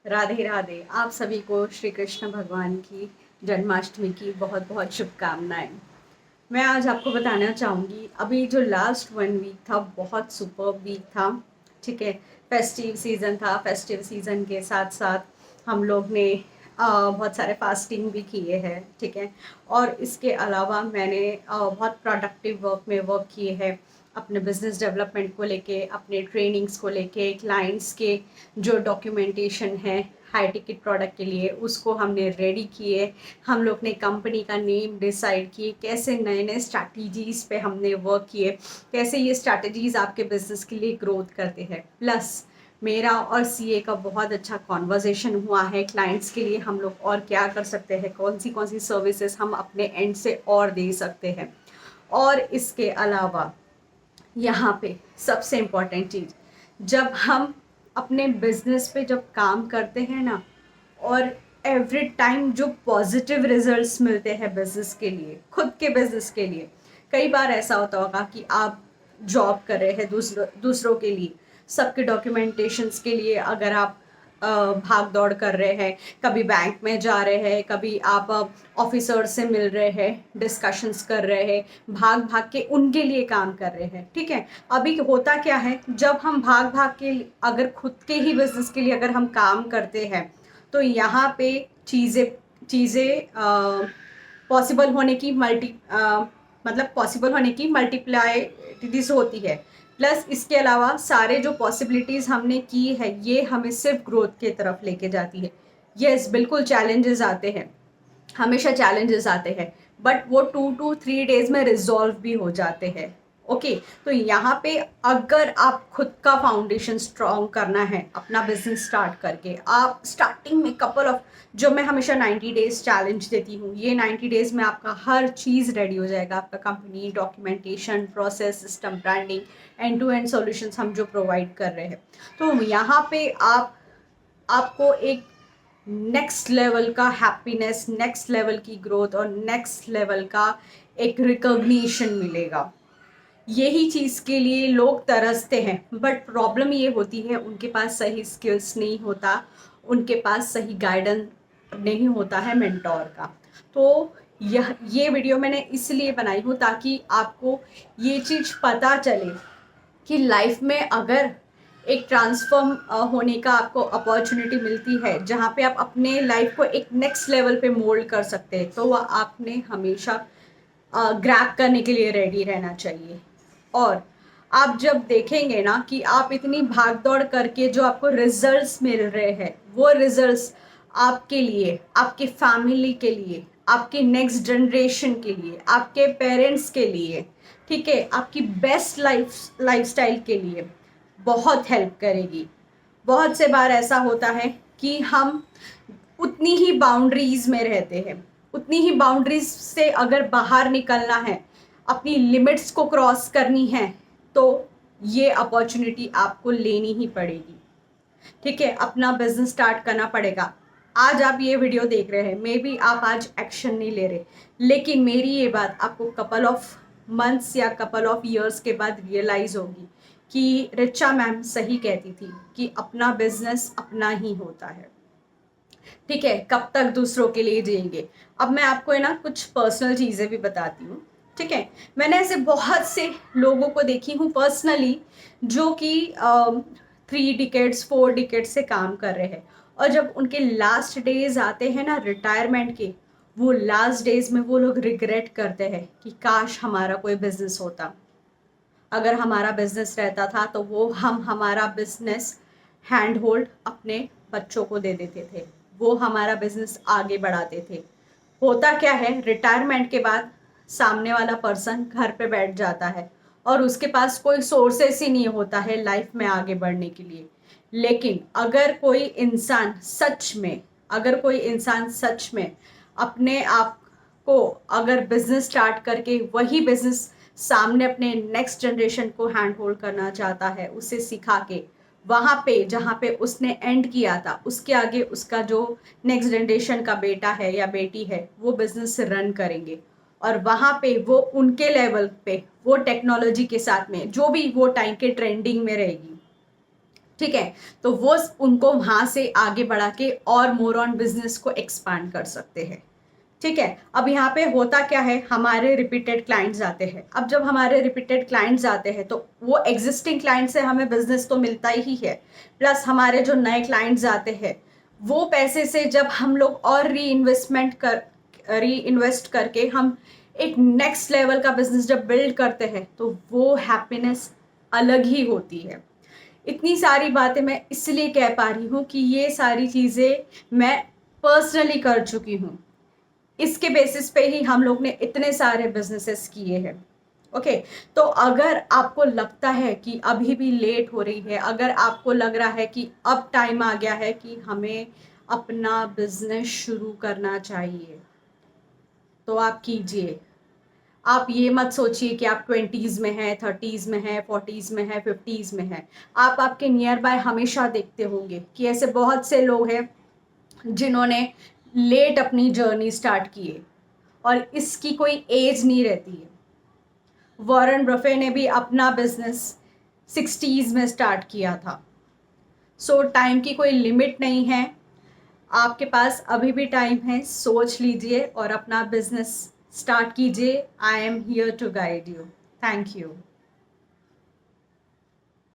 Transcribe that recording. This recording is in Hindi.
राधे राधे। आप सभी को श्री कृष्ण भगवान की जन्माष्टमी की बहुत बहुत शुभकामनाएं। मैं आज आपको बताना चाहूँगी, अभी जो लास्ट 1 वीक था बहुत सुपर वीक था। ठीक है, फेस्टिव सीज़न था। फेस्टिव सीज़न के साथ साथ हम लोग ने बहुत सारे फास्टिंग भी किए हैं। ठीक है, और इसके अलावा मैंने बहुत प्रोडक्टिव वर्क में वर्क किए हैं, अपने बिजनेस डेवलपमेंट को लेके, अपने ट्रेनिंग्स को लेके, क्लाइंट्स के जो डॉक्यूमेंटेशन है हाई टिकट प्रोडक्ट के लिए उसको हमने रेडी किए। हम लोग ने कंपनी का नेम डिसाइड किए, कैसे नए नए स्ट्रैटेजीज़ पे हमने वर्क किए, कैसे ये स्ट्रैटेजीज़ आपके बिजनेस के लिए ग्रोथ करते हैं। प्लस मेरा और सीए का बहुत अच्छा कॉन्वर्जेशन हुआ है क्लाइंट्स के लिए हम लोग और क्या कर सकते हैं, कौन सी सर्विसेज हम अपने एंड से और दे सकते हैं। और इसके अलावा यहाँ पे सबसे इम्पॉर्टेंट चीज़, जब हम अपने बिजनेस पे जब काम करते हैं ना, और एवरी टाइम जो पॉजिटिव रिजल्ट्स मिलते हैं बिजनेस के लिए, खुद के बिजनेस के लिए। कई बार ऐसा होता होगा कि आप जॉब कर रहे हैं दूसरों के लिए, सबके डॉक्यूमेंटेशंस के लिए, अगर आप भाग दौड़ कर रहे हैं, कभी बैंक में जा रहे हैं, कभी आप ऑफिसर से मिल रहे हैं, डिस्कशंस कर रहे हैं, भाग भाग के उनके लिए काम कर रहे हैं। ठीक है, अभी होता क्या है, जब हम भाग भाग के अगर खुद के ही बिजनेस के लिए अगर हम काम करते हैं तो यहाँ पे चीज़ें चीज़ें पॉसिबल होने की मतलब पॉसिबल होने की मल्टीप्लाइटीज होती है। प्लस इसके अलावा सारे जो पॉसिबिलिटीज़ हमने की है ये हमें सिर्फ ग्रोथ की तरफ लेके जाती है। यस, बिल्कुल चैलेंजेस आते हैं, हमेशा चैलेंजेस आते हैं, बट वो 2 to 3 डेज में रिजॉल्व भी हो जाते हैं। ओके, तो यहाँ पे अगर आप खुद का फाउंडेशन स्ट्रॉन्ग करना है अपना बिजनेस स्टार्ट करके, आप स्टार्टिंग में कपल ऑफ, जो मैं हमेशा 90 डेज चैलेंज देती हूँ, ये 90 डेज में आपका हर चीज़ रेडी हो जाएगा। आपका company, documentation, process, system, branding, end to end solutions हम जो प्रोवाइड कर रहे हैं। तो यहाँ पे आपको एक नेक्स्ट लेवल का हैप्पीनेस, नेक्स्ट लेवल की ग्रोथ और नेक्स्ट लेवल का एक रिकॉग्निशन मिलेगा। यही चीज़ के लिए लोग तरसते हैं, बट प्रॉब्लम ये होती है उनके पास सही स्किल्स नहीं होता, उनके पास सही गाइडेंस नहीं होता है मेंटोर का। तो ये वीडियो मैंने इसलिए बनाई हूँ ताकि आपको ये चीज़ पता चले कि लाइफ में अगर एक ट्रांसफॉर्म होने का आपको अपॉर्चुनिटी मिलती है, जहाँ पे आप अपने लाइफ को एक नेक्स्ट लेवल पे मोल्ड कर सकते हैं, तो वह आपने हमेशा ग्रैब करने के लिए रेडी रहना चाहिए। और आप जब देखेंगे ना कि आप इतनी भाग दौड़ करके जो आपको रिजल्ट्स मिल रहे हैं, वो रिजल्ट्स आपके लिए, आपके फैमिली के लिए, आपके नेक्स्ट जनरेशन के लिए, आपके पेरेंट्स के लिए, ठीक है, आपकी बेस्ट लाइफस्टाइल के लिए बहुत हेल्प करेगी। बहुत से बार ऐसा होता है कि हम उतनी ही बाउंड्रीज में रहते हैं, उतनी ही बाउंड्रीज से अगर बाहर निकलना है, अपनी लिमिट्स को क्रॉस करनी है, तो ये अपॉर्चुनिटी आपको लेनी ही पड़ेगी। ठीक है, अपना बिजनेस स्टार्ट करना पड़ेगा। आज आप ये वीडियो देख रहे हैं, मे बी आप आज एक्शन नहीं ले रहे, लेकिन मेरी ये बात आपको कपल ऑफ मंथ्स या कपल ऑफ ईयर्स के बाद रियलाइज होगी कि रिचा मैम सही कहती थी कि अपना बिजनेस अपना ही होता है। ठीक है, कब तक दूसरों के लिए जिएंगे। अब मैं आपको है ना कुछ पर्सनल चीज़ें भी बताती हूँ। ठीक है, मैंने ऐसे बहुत से लोगों को देखी हूँ पर्सनली, जो कि 3 डिकेड्स 4 डिकेड्स से काम कर रहे हैं, और जब उनके लास्ट डेज आते हैं ना रिटायरमेंट के, वो लास्ट डेज में वो लोग रिग्रेट करते हैं कि काश हमारा कोई बिजनेस होता, अगर हमारा बिजनेस रहता था तो वो हम हमारा बिजनेस हैंड होल्ड अपने बच्चों को दे देते थे, वो हमारा बिजनेस आगे बढ़ाते थे। होता क्या है, रिटायरमेंट के बाद सामने वाला पर्सन घर पे बैठ जाता है और उसके पास कोई सोर्सेस ही नहीं होता है लाइफ में आगे बढ़ने के लिए। लेकिन अगर कोई इंसान सच में अपने आप को अगर बिजनेस स्टार्ट करके वही बिजनेस सामने अपने नेक्स्ट जनरेशन को हैंड होल्ड करना चाहता है, उसे सिखा के वहाँ पे जहाँ पे उसने एंड किया था उसके आगे उसका जो नेक्स्ट जनरेशन का बेटा है या बेटी है वो बिजनेस रन करेंगे, और वहाँ पे वो उनके लेवल पे वो टेक्नोलॉजी के साथ में जो भी वो टाइम के ट्रेंडिंग में रहेगी, ठीक है, तो वो उनको वहाँ से आगे बढ़ा के और मोर ऑन बिजनेस को एक्सपांड कर सकते हैं। ठीक है, अब यहाँ पे होता क्या है, हमारे रिपीटेड क्लाइंट्स आते हैं। अब जब हमारे रिपीटेड क्लाइंट्स आते हैं तो वो एग्जिस्टिंग क्लाइंट से हमें बिजनेस तो मिलता ही है, प्लस हमारे जो नए क्लाइंट्स आते हैं वो पैसे से जब हम लोग और री इन्वेस्ट करके हम एक नेक्स्ट लेवल का बिजनेस जब बिल्ड करते हैं तो वो हैप्पीनेस अलग ही होती है। इतनी सारी बातें मैं इसलिए कह पा रही हूँ कि ये सारी चीज़ें मैं पर्सनली कर चुकी हूँ। इसके बेसिस पे ही हम लोग ने इतने सारे बिजनेसेस किए हैं। ओके, तो अगर आपको लगता है कि अभी भी लेट हो रही है, अगर आपको लग रहा है कि अब टाइम आ गया है कि हमें अपना बिजनेस शुरू करना चाहिए, तो आप कीजिए। आप ये मत सोचिए कि आप 20s में हैं, 30s में हैं, 40s में हैं, 50s में हैं। आप आपके नियर बाय हमेशा देखते होंगे कि ऐसे बहुत से लोग हैं जिन्होंने लेट अपनी जर्नी स्टार्ट की है और इसकी कोई एज नहीं रहती है। वॉरेन बफे ने भी अपना बिजनेस 60s में स्टार्ट किया था। सो टाइम की कोई लिमिट नहीं है, आपके पास अभी भी टाइम है। सोच लीजिए और अपना बिजनेस स्टार्ट कीजिए। I am here to guide you. Thank you.